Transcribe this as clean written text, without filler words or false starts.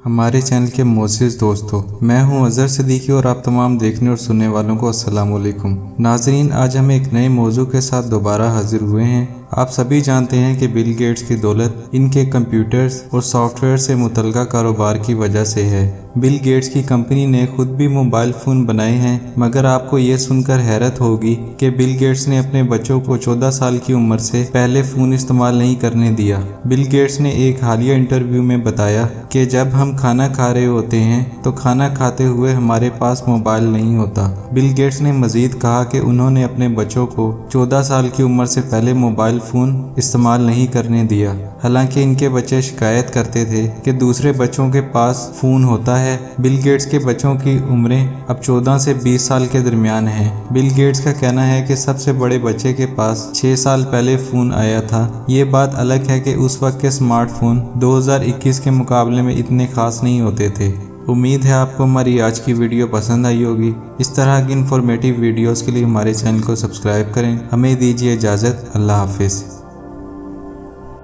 ہمارے چینل کے معزز دوستو، میں ہوں اظہر صدیقی اور آپ تمام دیکھنے اور سننے والوں کو السلام علیکم۔ ناظرین، آج ہم ایک نئے موضوع کے ساتھ دوبارہ حاضر ہوئے ہیں۔ آپ سبھی جانتے ہیں کہ بل گیٹس کی دولت ان کے کمپیوٹرز اور سافٹ ویئر سے متعلقہ کاروبار کی وجہ سے ہے۔ بل گیٹس کی کمپنی نے خود بھی موبائل فون بنائے ہیں، مگر آپ کو یہ سن کر حیرت ہوگی کہ بل گیٹس نے اپنے بچوں کو 14 سال کی عمر سے پہلے فون استعمال نہیں کرنے دیا۔ بل گیٹس نے ایک حالیہ انٹرویو میں بتایا کہ جب ہم کھانا کھا رہے ہوتے ہیں تو کھانا کھاتے ہوئے ہمارے پاس موبائل نہیں ہوتا۔ بل گیٹس نے مزید کہا کہ انہوں نے اپنے بچوں کو 14 سال کی عمر سے پہلے موبائل فون استعمال نہیں کرنے دیا، حالانکہ ان کے بچے شکایت کرتے تھے کہ دوسرے بچوں کے پاس فون ہوتا ہے۔ بل گیٹس کے بچوں کی عمریں اب 14 سے 20 سال کے درمیان ہیں۔ بل گیٹس کا کہنا ہے کہ سب سے بڑے بچے کے پاس 6 سال پہلے فون آیا تھا۔ یہ بات الگ ہے کہ اس وقت کے اسمارٹ فون 2021 کے مقابلے میں اتنے خاص نہیں ہوتے تھے۔ امید ہے آپ کو ہماری آج کی ویڈیو پسند آئی ہوگی۔ اس طرح کی انفارمیٹیو ویڈیوز کے لیے ہمارے چینل کو سبسکرائب کریں۔ ہمیں دیجیے اجازت۔ اللہ حافظ۔